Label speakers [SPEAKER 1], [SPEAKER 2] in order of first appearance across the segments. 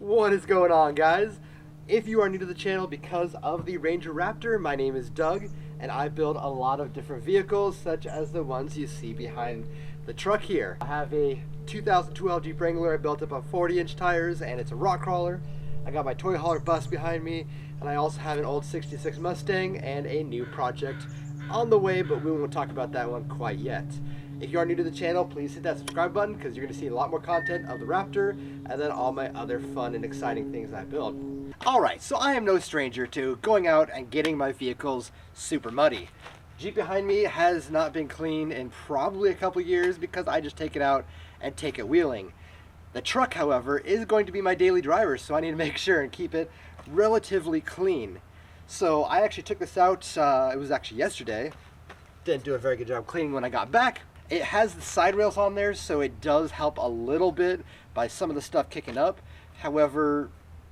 [SPEAKER 1] What is going on, guys? If you are new to the channel because of the Ranger Raptor, my name is Doug, and I build a lot of different vehicles, such as the ones you see behind the truck here. I have a 2012 Jeep Wrangler I built up on 40-inch tires, and it's a rock crawler. I got my toy hauler bus behind me, and I also have an old 66 Mustang and a new project on the way, but we won't talk about that one quite yet. If you are new to the channel, please hit that subscribe button because you're going to see a lot more content of the Raptor and then all my other fun and exciting things I build. Alright, so I am no stranger to going out and getting my vehicles super muddy. Jeep behind me has not been cleaned in probably a couple years because I just take it out and take it wheeling. The truck, however, is going to be my daily driver, so I need to make sure and keep it relatively clean. So I actually took this out, it was actually yesterday. Didn't do a very good job cleaning when I got back. It has the side rails on there, so it does help a little bit by some of the stuff kicking up. However,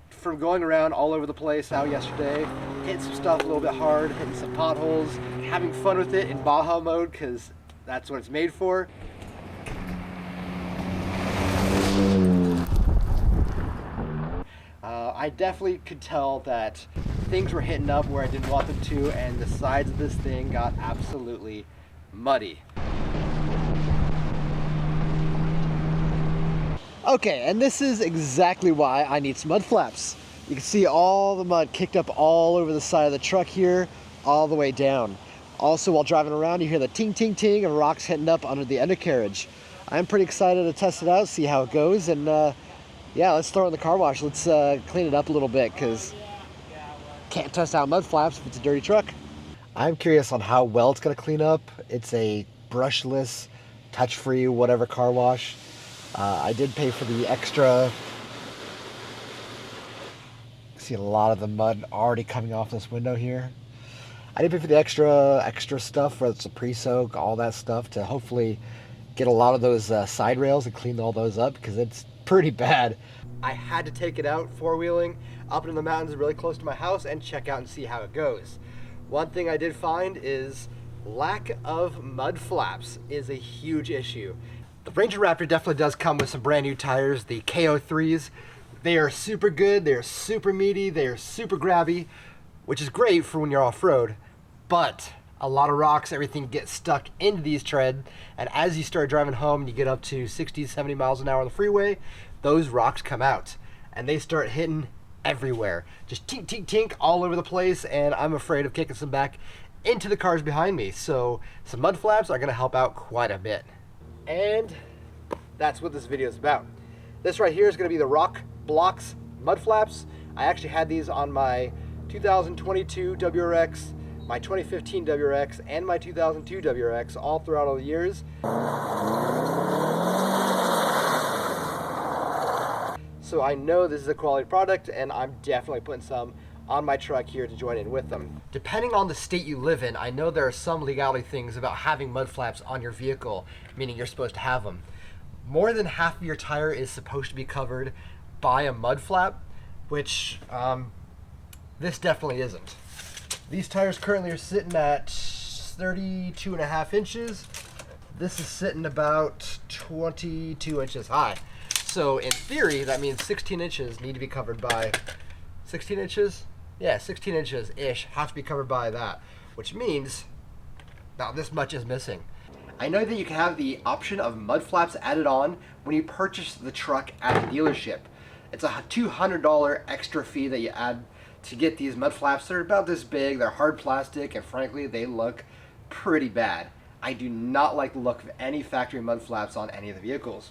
[SPEAKER 1] from going around all over the place out yesterday, hitting some stuff a little bit hard, hitting some potholes, having fun with it in Baja mode, because that's what it's made for. I definitely could tell that things were hitting up where I didn't want them to, and the sides of this thing got absolutely muddy. Okay, and this is exactly why I need some mud flaps. You can see all the mud kicked up all over the side of the truck here, all the way down. Also, while driving around, you hear the ting, ting, ting of rocks hitting up under the undercarriage. I'm pretty excited to test it out, see how it goes, and yeah, let's throw it in the car wash. Let's clean it up a little bit, because can't test out mud flaps if it's a dirty truck. I'm curious on how well it's going to clean up. It's a brushless, touch-free, whatever car wash. I did pay for the extra. See a lot of the mud already coming off this window here. I did pay for the extra stuff, whether it's a pre-soak, all that stuff, to hopefully get a lot of those side rails and clean all those up, because it's pretty bad. I had to take it out four-wheeling up into the mountains really close to my house and check out and see how it goes. One thing I did find is lack of mud flaps is a huge issue. The Ranger Raptor definitely does come with some brand new tires, the KO3s. They are super good, they are super meaty, they are super grabby, which is great for when you're off-road, but a lot of rocks, everything gets stuck into these treads, and as you start driving home and you get up to 60, 70 miles an hour on the freeway, those rocks come out, and they start hitting everywhere. Just tink, tink, tink all over the place, and I'm afraid of kicking some back into the cars behind me, so some mud flaps are gonna help out quite a bit. And that's what this video is about. This right here is gonna be the Rokblokz mud flaps. I actually had these on my 2022 WRX, my 2015 WRX, and my 2002 WRX all throughout all the years. So I know this is a quality product, and I'm definitely putting some on my truck here to join in with them. Depending on the state you live in, I know there are some legality things about having mud flaps on your vehicle, meaning you're supposed to have them. More than half of your tire is supposed to be covered by a mud flap, which this definitely isn't. These tires currently are sitting at 32.5 inches. This is sitting about 22 inches high. So in theory, that means 16 inches need to be covered by 16 inches? Yeah, 16 inches-ish have to be covered by that, which means about this much is missing. I know that you can have the option of mud flaps added on when you purchase the truck at the dealership. It's a $200 extra fee that you add to get these mud flaps. They're about this big, they're hard plastic, and frankly, they look pretty bad. I do not like the look of any factory mud flaps on any of the vehicles.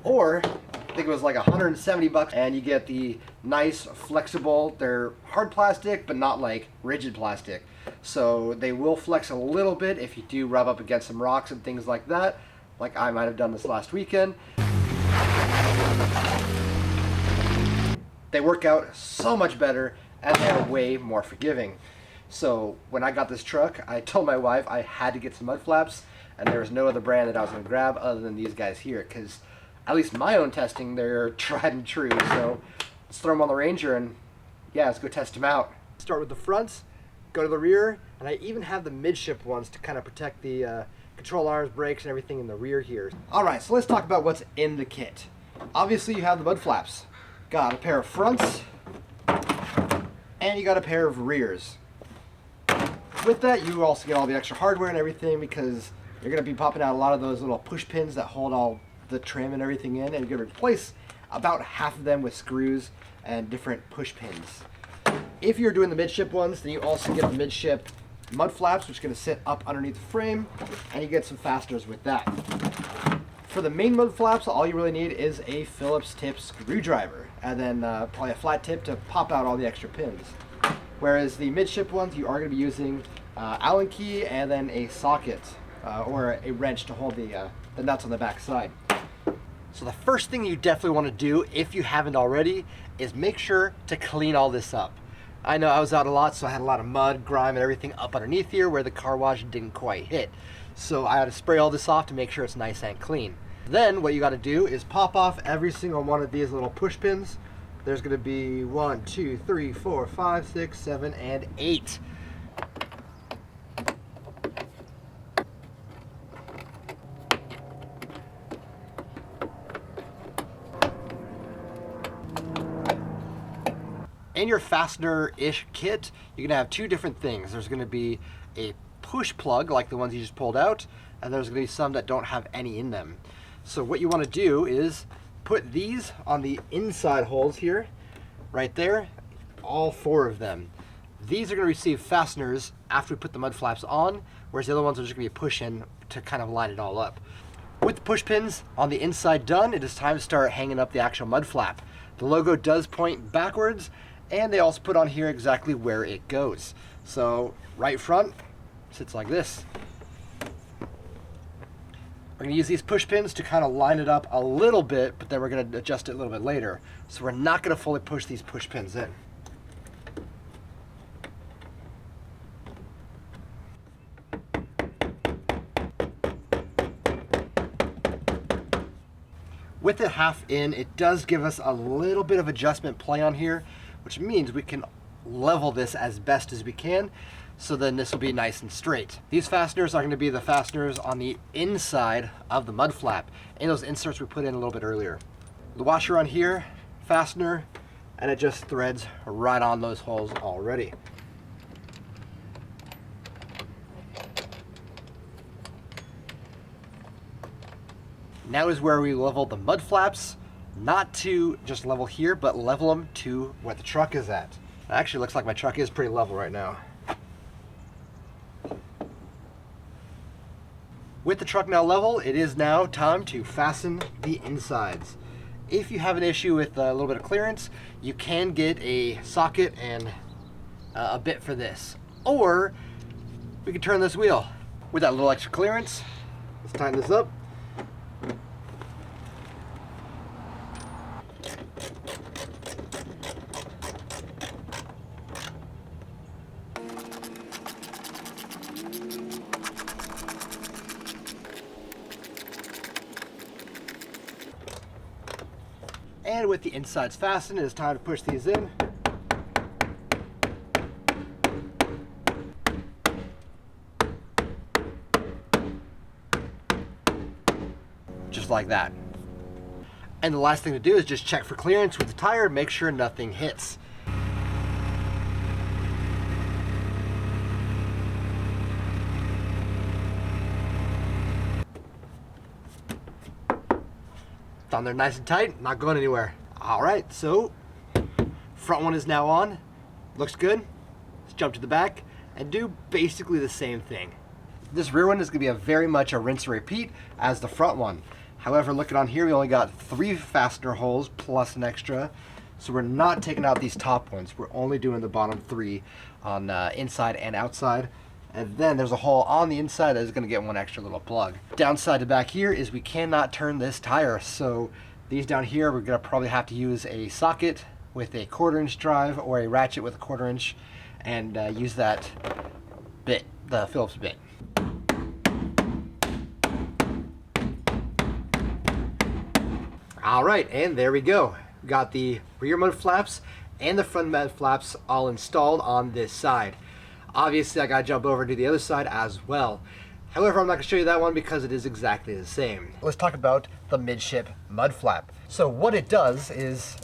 [SPEAKER 1] Or, I think it was like 170 bucks, and you get the nice, flexible, they're hard plastic, but not like rigid plastic. So they will flex a little bit if you do rub up against some rocks and things like that, like I might have done this last weekend. They work out so much better, and they're way more forgiving. So when I got this truck, I told my wife I had to get some mud flaps, and there was no other brand that I was going to grab other than these guys here, because at least my own testing, they're tried and true. So let's throw them on the Ranger, and yeah, let's go test them out. Start with the fronts, go to the rear, and I even have the Midship ones to kind of protect the control arms, brakes, and everything in the rear here. All right, so let's talk about what's in the kit. Obviously, you have the mud flaps. got a pair of fronts, and you got a pair of rears. With that, you also get all the extra hardware and everything, because you're going to be popping out a lot of those little push pins that hold all the trim and everything in, and you're going to replace about half of them with screws and different push pins. If you're doing the midship ones, then you also get the midship mud flaps, which is going to sit up underneath the frame, and you get some fasteners with that. For the main mud flaps, all you really need is a Phillips tip screwdriver, and then probably a flat tip to pop out all the extra pins. Whereas the midship ones, you are going to be using Allen key and then a socket or a wrench to hold the nuts on the back side. So the first thing you definitely want to do, if you haven't already, is make sure to clean all this up. I know I was out a lot, so I had a lot of mud, grime, and everything up underneath here where the car wash didn't quite hit. So I had to spray all this off to make sure it's nice and clean. Then what you got to do is pop off every single one of these little push pins. There's going to be 1, 2, 3, 4, 5, 6, 7, and 8. In your fastener-ish kit, you're going to have two different things. There's going to be a push plug, like the ones you just pulled out, and there's going to be some that don't have any in them. So what you want to do is put these on the inside holes here, right there, all 4 of them. These are going to receive fasteners after we put the mud flaps on, whereas the other ones are just going to be push-in to kind of line it all up. With the push pins on the inside done, it is time to start hanging up the actual mud flap. The logo does point backwards, and they also put on here exactly where it goes. So right front sits like this. We're going to use these push pins to kind of line it up a little bit, but then we're going to adjust it a little bit later. So we're not going to fully push these push pins in. With it half in, it does give us a little bit of adjustment play on here, which means we can level this as best as we can, so then this will be nice and straight. These fasteners are going to be the fasteners on the inside of the mud flap, and those inserts we put in a little bit earlier. The washer on here, fastener, and it just threads right on those holes already. Now is where we level the mud flaps, not to just level here, but level them to where the truck is at. It actually looks like my truck is pretty level right now. With the truck now level, it is now time to fasten the insides. If you have an issue with a little bit of clearance, you can get a socket and a bit for this. Or we can turn this wheel. With that little extra clearance, let's tighten this up. And with the insides fastened, it is time to push these in. Just like that. And the last thing to do is just check for clearance with the tire, make sure nothing hits. On there nice and tight, not going anywhere. All right, so front one is now on. Looks good. Let's jump to the back and do basically the same thing. This rear one is going to be very much a rinse and repeat as the front one. However, looking on here, we only got 3 fastener holes plus an extra. So we're not taking out these top ones. We're only doing the bottom 3 on inside and outside. And then there's a hole on the inside that is going to get one extra little plug. Downside to back here is we cannot turn this tire. So these down here, we're going to probably have to use a socket with a 1/4 inch drive or a ratchet with a 1/4 inch and use that bit, the Phillips bit. All right, and there we go. We got the rear mud flaps and the front mud flaps all installed on this side. Obviously, I gotta jump over to the other side as well. However, I'm not gonna show you that one because it is exactly the same. Let's talk about the midship mud flap. So what it does is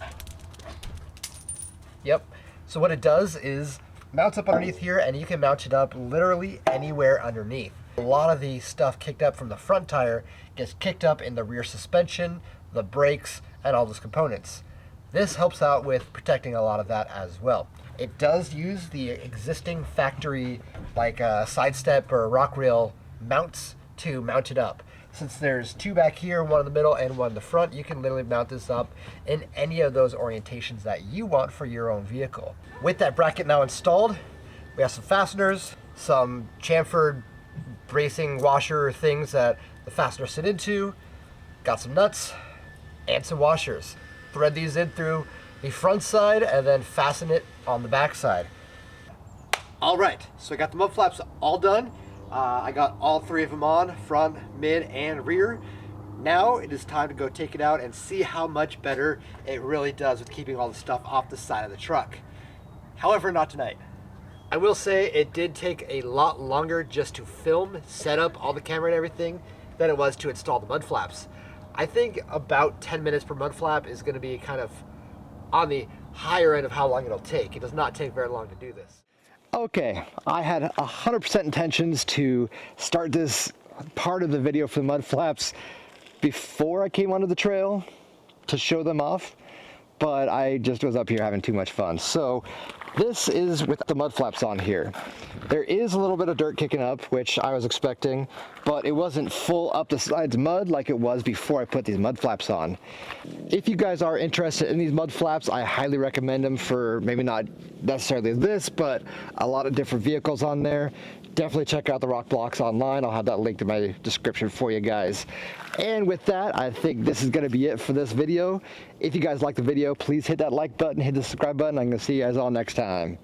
[SPEAKER 1] Yep. So what it does is mounts up underneath here, and you can mount it up literally anywhere underneath. A lot of the stuff kicked up from the front tire gets kicked up in the rear suspension, the brakes, and all those components. This helps out with protecting a lot of that as well. It does use the existing factory like side step or rock rail mounts to mount it up. Since there's two back here, one in the middle and one in the front, you can literally mount this up in any of those orientations that you want for your own vehicle. With that bracket now installed, we have some fasteners, some chamfered bracing washer things that the fasteners sit into, got some nuts, and some washers. Thread these in through the front side and then fasten it on the back side. All right, so I got the mud flaps all done. I got all three of them on, front, mid, and rear. Now it is time to go take it out and see how much better it really does with keeping all the stuff off the side of the truck. However, not tonight. I will say it did take a lot longer just to film, set up all the camera and everything than it was to install the mud flaps. I think about 10 minutes per mud flap is going to be kind of on the higher end of how long it'll take. It does not take very long to do this.
[SPEAKER 2] Okay, I had 100% intentions to start this part of the video for the mud flaps before I came onto the trail to show them off, but I just was up here having too much fun. So this is with the mud flaps on here. There is a little bit of dirt kicking up, which I was expecting, but it wasn't full up the sides mud like it was before I put these mud flaps on. If you guys are interested in these mud flaps, I highly recommend them for maybe not necessarily this, but a lot of different vehicles on there. Definitely check out the Rokblokz online. I'll have that linked in my description for you guys. And with that, I think this is going to be it for this video. If you guys like the video, please hit that like button, hit the subscribe button. I'm going to see you guys all next time.